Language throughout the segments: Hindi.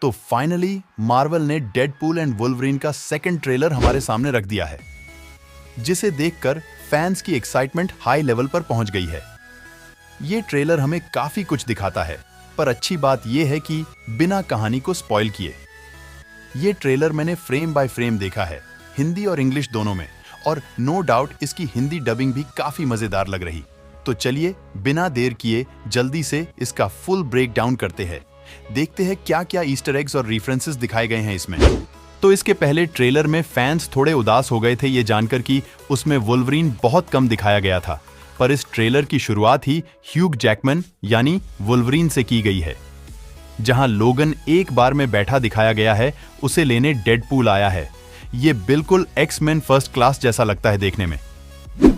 तो फाइनली मार्वल ने डेडपूल एंड वुल्वरीन का सेकंड ट्रेलर हमारे सामने रख दिया है, जिसे देखकर फैंस की एक्साइटमेंट हाई लेवल पर पहुंच गई है। ये ट्रेलर हमें काफी कुछ दिखाता है, पर अच्छी बात यह है कि बिना कहानी को स्पॉइल किए। ये ट्रेलर मैंने फ्रेम बाय फ्रेम देखा है, हिंदी और इंग्लिश दोनों में, और नो डाउट इसकी हिंदी डबिंग भी काफी मजेदार लग रही। तो चलिए बिना देर किए जल्दी से इसका फुल ब्रेक डाउन करते हैं, देखते हैं क्या क्या ईस्टर एग्स और रेफरेंसेस दिखाए गए हैं इसमें। तो इसके पहले ट्रेलर में फैंस थोड़े उदास हो गए थे ये जानकर कि उसमें वुल्वरीन बहुत कम दिखाया गया था, पर इस ट्रेलर की शुरुआत ही ह्यूग जैकमैन यानी वुल्वरीन से की गई है। जहां लोगन एक बार में बैठा दिखाया गया है, उसे लेने डेडपूल आया है। ये बिल्कुल एक्स-मैन फर्स्ट क्लास जैसा लगता है देखने में।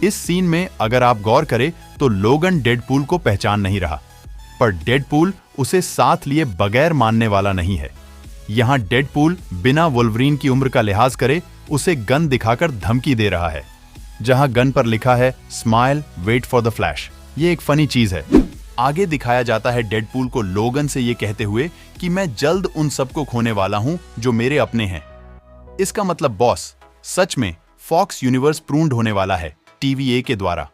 इस सीन में अगर आप गौर करें तो लोगन डेडपूल को पहचान नहीं रहा, पर डेडपूल उसे साथ लिए बगैर मानने वाला नहीं है। यहां डेडपूल बिना वुल्वरीन की उम्र का लिहाज करे उसे गन दिखाकर धमकी दे रहा है, जहां गन पर लिखा है smile wait for the flash. ये एक फनी चीज है। आगे दिखाया जाता है डेडपूल को लोगन से ये कहते हुए कि मैं जल्द उन सबको खोने वाला हूं जो मेरे अपने हैं। इसका मतलब बॉस, सच में फॉक्स यूनिवर्स प्रून्ड होने वाला है TVA के द्वारा।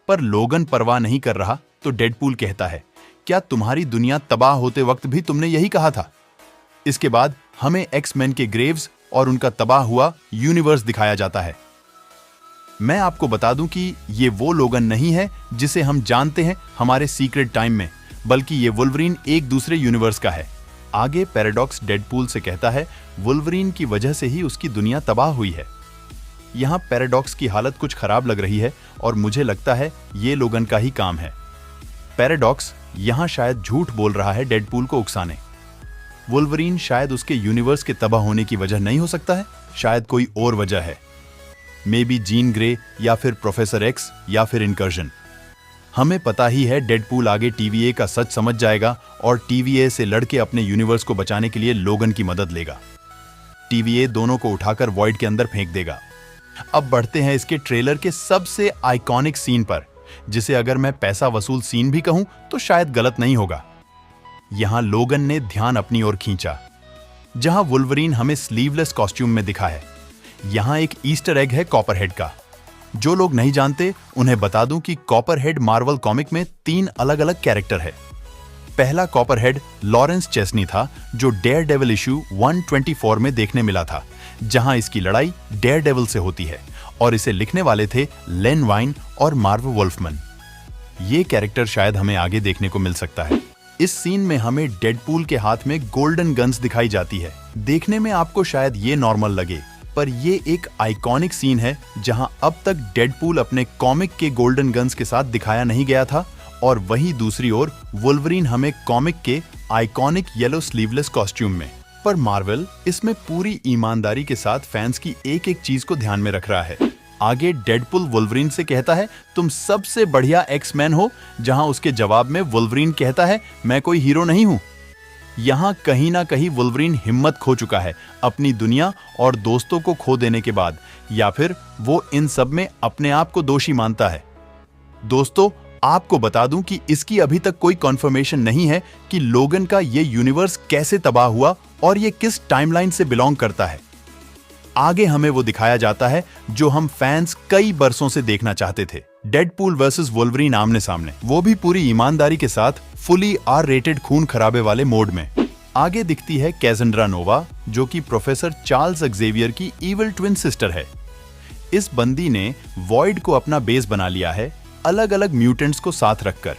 पर लोगन परवाह नहीं कर रहा तो डेडपूल कहता है, क्या तुम्हारी दुनिया तबाह होते वक्त भी तुमने यही कहा था? इसके बाद हमें एक्स-मैन के ग्रेव्स और उनका तबाह हुआ यूनिवर्स दिखाया जाता है। मैं आपको बता दूं कि ये वो लोगन नहीं है जिसे हम जानते हैं हमारे सीक्रेट टाइम में, बल्कि ये वुल्वरीन एक दूसरे यूनिवर्स का है। आगे पैराडॉक्स डेडपूल से कहता है वुल्वरीन की वजह से ही उसकी दुनिया तबाह हुई है। यहां पैराडॉक्स की हालत कुछ खराब लग रही है और मुझे लगता है ये लोगन का ही काम है। पैराडॉक्स यहां शायद झूठ बोल रहा है डेडपूल को उकसाने। वुल्वरीन शायद उसके यूनिवर्स के तबाह होने की वजह नहीं हो सकता है, शायद कोई और वजह है। मे बी जीन ग्रे या फिर प्रोफेसर एक्स या फिर इनकर्जन। हमें पता ही है डेडपूल आगे TVA का सच समझ जाएगा और TVA से लड़के अपने यूनिवर्स को बचाने के लिए लोगन की मदद लेगा। TVA दोनों को उठाकर वॉइड के अंदर फेंक देगा। अब बढ़ते हैं इसके ट्रेलर के सबसे आइकॉनिक सीन पर, जिसे अगर मैं पैसा वसूल सीन भी कहूं तो शायद गलत नहीं होगा। यहां लोगन ने ध्यान अपनी ओर खींचा, जहां वुल्वरीन हमें स्लीवलेस कॉस्ट्यूम में दिखा है। यहां एक ईस्टर एग है कॉपरहेड का। जो लोग नहीं जानते उन्हें बता दूं कि कॉपरहेड मार्वल कॉमिक में 3 अलग अलग कैरेक्टर है। पहला कॉपरहेड लॉरेंस चेस्नी था, जो डेयरडेविल इशू 124 में देखने मिला था, जहां इसकी लड़ाई डेयरडेविल से होती है, और इसे लिखने वाले थे लेन वाइन और मार्व वुल्फमैन। ये कैरेक्टर शायद हमें आगे देखने को मिल सकता है। इस सीन में हमें डेडपूल के हाथ में गोल्डन गन्स दिखाई जाती है। देखने में आपको शायद ये नॉर्मल लगे, पर ये एक आइकॉनिक सीन है जहां अब तक डेडपूल अपने कॉमिक के गोल्डन गन्स के साथ दिखाया नहीं गया था, और वहीं दूसरी ओर वुल्वरीन हमें कॉमिक के आइकॉनिक येलो स्लीवलेस कॉस्ट्यूम में। पर मार्वल इसमें पूरी ईमानदारी के साथ फैंस की एक एक चीज को ध्यान में रख रहा है। आगे डेडपूल वुल्वरीन से कहता है तुम सबसे बढ़िया एक्स-मैन हो, जहां उसके जवाब में वुल्वरीन कहता है मैं कोई हीरो नहीं हूं। यहां कहीं ना कहीं वुल्वरीन हिम्मत खो चुका है अपनी दुनिया और दोस्तों को खो देने के बाद, या फिर वो इन सब में अपने आप को दोषी मानता है। दोस्तों, आपको बता दूं कि इसकी अभी तक कोई कंफर्मेशन नहीं है कि लोगन का ये यूनिवर्स कैसे तबाह हुआ और ये किस टाइमलाइन से बिलोंग करता है। आगे हमें वो दिखाया जाता है जो हम फैंस कई बरसों से देखना चाहते थे, डेडपूल वर्सेस वुल्वरीन आमने सामने, वो भी पूरी ईमानदारी के साथ फुली R-रेटेड खून खराबे वाले मोड में। आगे दिखती है कैसेंड्रा नोवा, जो कि प्रोफेसर चार्ल्स एक्जेवियर की इविल ट्विन सिस्टर है। इस बंदी ने वॉइड को अपना बेस बना लिया है, अलग अलग म्यूटेंट्स को साथ रखकर,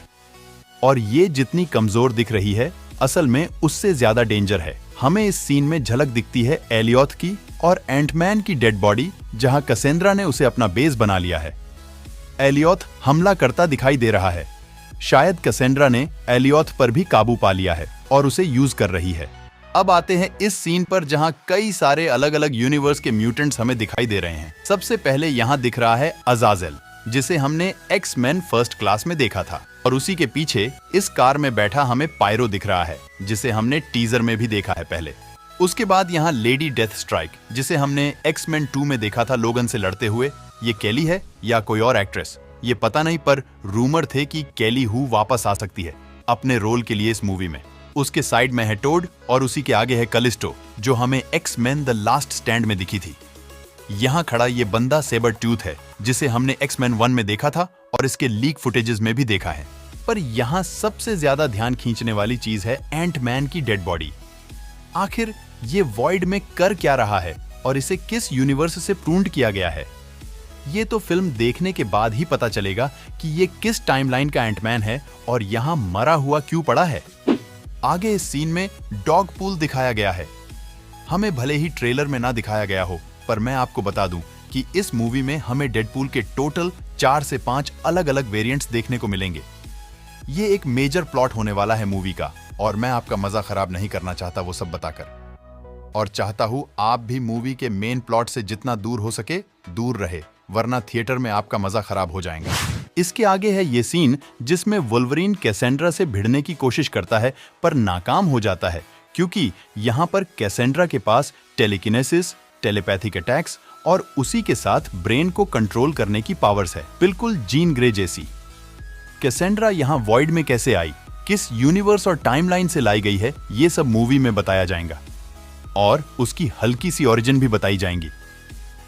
और ये जितनी कमजोर दिख रही है असल में उससे ज्यादा डेंजर है। हमें इस सीन में झलक दिखती है एलियोथ की और एंटमैन की डेड बॉडी, जहां कैसेंड्रा ने उसे अपना बेस बना लिया है। एलियोथ हमला करता दिखाई दे रहा है। शायद कैसेंड्रा ने एलियोथ पर भी काबू पा लिया है और उसे यूज कर रही है। अब आते हैं इस सीन पर जहां कई सारे अलग अलग यूनिवर्स के म्यूटेंट्स हमें दिखाई दे रहे हैं। सबसे पहले यहां दिख रहा है अजाजेल, जिसे हमने एक्स-मैन फर्स्ट क्लास में देखा था, और उसी के पीछे इस कार में बैठा हमें पायरो दिख रहा है, जिसे हमने टीजर में भी देखा है पहले। उसके बाद यहाँ लेडी डेथ स्ट्राइक, जिसे हमने एक्स-मैन 2 में देखा था लोगन से लड़ते हुए। ये केली है या कोई और एक्ट्रेस, ये पता नहीं, पर रूमर थे कि केली हु वापस आ सकती है अपने रोल के लिए इस मूवी में। उसके साइड में है टोड और उसी के आगे है कलिस्टो, जो हमें एक्स-मैन द लास्ट स्टैंड में दिखी थी। यहाँ खड़ा ये बंदा सेबर ट्यूथ है, जिसे हमने एक्स-मैन 1 में देखा था और इसके लीक फुटेजेस में भी देखा है। पर यहाँ सबसे ज्यादा ध्यान खींचने वाली चीज है एंट-मैन की डेड बॉडी। आखिर ये वॉइड में कर क्या रहा है और इसे किस यूनिवर्स से प्रून्ड किया गया है? ये तो फिल्म देखने के बाद ही पता चलेगा कि ये किस टाइमलाइन का एंटमैन है और यहाँ मरा हुआ क्यों पड़ा है। आगे इस सीन में डॉग पूल दिखाया गया है। हमें भले ही ट्रेलर में ना दिखाया गया हो, पर मैं आपको बता दूं कि इस मूवी में हमें डेडपूल के टोटल 4 से 5 अलग-अलग वेरिएंट्स देखने को मिलेंगे। ये एक मेजर प्लॉट होने वाला है मूवी का और मैं आपका मजा खराब नहीं करना चाहता वो सब बताकर। और चाहता हूं आप भी मूवी के मेन प्लॉट से जितना दूर हो सके दूर रहे, वरना थिएटर में आपका मजा खराब हो जाएगा। इसके आगे है ये सीन जिसमें वुल्वरीन कैसेंड्रा से भिड़ने की कोशिश करता है पर नाकाम हो जाता है, क्योंकि यहाँ पर कैसेंड्रा के पास टेलीकिनेसिस, टेलीपैथिक अटैक्स और उसी के साथ ब्रेन को कंट्रोल करने की पावर्स है, बिल्कुल जीन ग्रे जैसी। कैसेंड्रा यहाँ वॉइड में कैसे आई, किस यूनिवर्स और टाइमलाइन से लाई गई है, ये सब मूवी में बताया जाएगा और उसकी हल्की सी ओरिजिन भी बताई जाएंगी।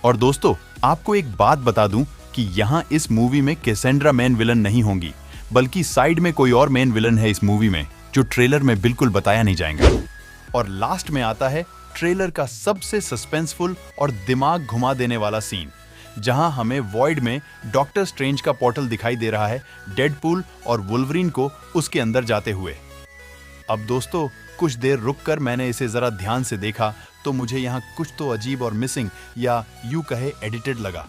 और दोस्तों, आपको एक बात बता दूं कि यहाँ इस मूवी में कैसेंड्रा मेन विलन नहीं होंगी, बल्कि साइड में कोई और मेन विलन है इस मूवी में, जो ट्रेलर में बिल्कुल बताया नहीं जाएगा। और लास्ट में आता है ट्रेलर का सबसे सस्पेंसफुल और दिमाग घुमा देने वाला सीन, जहां हमें वॉइड में डॉक्टर स्ट्रेंज का पोर्टल दिखाई दे रहा है डेडपूल और वुल्वरीन को उसके अंदर जाते हुए। अब दोस्तों, कुछ देर रुककर मैंने इसे जरा ध्यान से देखा तो मुझे यहाँ कुछ तो अजीब और मिसिंग या यूं कहे एडिटेड लगा।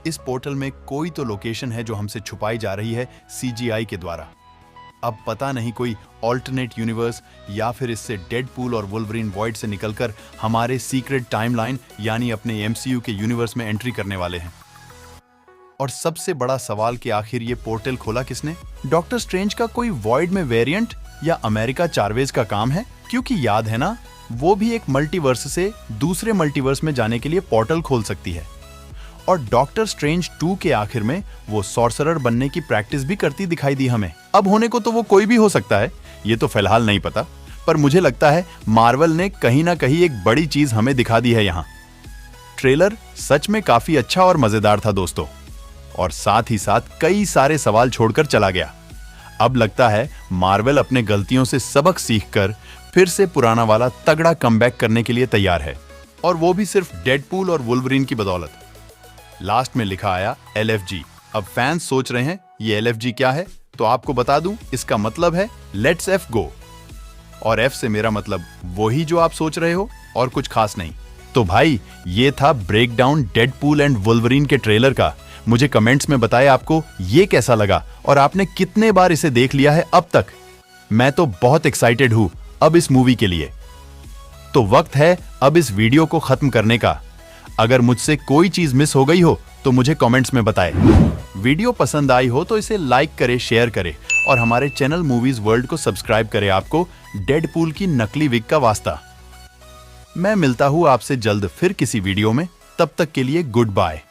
इस पोर्टल में कोई तो लोकेशन है जो हमसे छुपाई जा रही है CGI के द्वारा। अब पता नहीं कोई ऑल्टरनेट यूनिवर्स या फिर इससे डेडपूल और वुल्वरीन वॉइड से निकलकर हमारे सीक्रेट टाइमलाइन यानी अपने MCU के यूनिवर्स में एंट्री करने वाले हैं। और सबसे बड़ा सवाल कि आखिर ये पोर्टल खोला किसने? डॉक्टर स्ट्रेंज का कोई वॉइड में वेरिएंट या अमेरिका चार्वेज का काम है? क्योंकि याद है ना, वो भी एक मल्टीवर्स से दूसरे मल्टीवर्स में जाने के लिए पोर्टल खोल सकती है। और डॉक्टर स्ट्रेंज 2 के आखिर में वो सॉर्सरर बनने की प्रैक्टिस भी करती दिखाई दी हमें। अब होने को तो वो कोई भी हो सकता है, ये तो फिलहाल नहीं पता, पर मुझे लगता है मार्वल ने कहीं ना कहीं एक बड़ी चीज हमें दिखा दी है यहाँ। ट्रेलर सच में काफी अच्छा और मजेदार था दोस्तों, और साथ ही साथ कई सारे सवाल छोड़कर चला गया। अब लगता है मार्वल अपने गलतियों से सबक सीखकर फिर से पुराना वाला तगड़ा कमबैक करने के लिए तैयार है, और वो भी सिर्फ डेडपूल और वुल्वरीन की बदौलत। लास्ट में लिखा आया LFG। अब फैंस सोच रहे हैं ये LFG क्या है, तो आपको बता दूं, इसका मतलब है लेट्स F गो। और F से मेरा मतलब वही जो आप सोच रहे हो और कुछ खास नहीं। तो भाई, ये था ब्रेकडाउन डेडपूल एंड वुल्वरीन के ट्रेलर का। मुझे कमेंट्स में बताएं आपको ये कैसा लगा और आपने कितने बार इसे देख लिया है अब तक। मैं तो बहुत एक्साइटेड हूं अब इस मूवी के लिए। तो वक्त है अब इस वीडियो को खत्म करने का। अगर मुझसे कोई चीज मिस हो गई हो तो मुझे कमेंट्स में बताएं। वीडियो पसंद आई हो तो इसे लाइक करें, शेयर करें और हमारे चैनल मूवीज वर्ल्ड को सब्सक्राइब करें। आपको डेडपूल की नकली विग का वास्ता। मैं मिलता हूं आपसे जल्द फिर किसी वीडियो में, तब तक के लिए गुड बाय।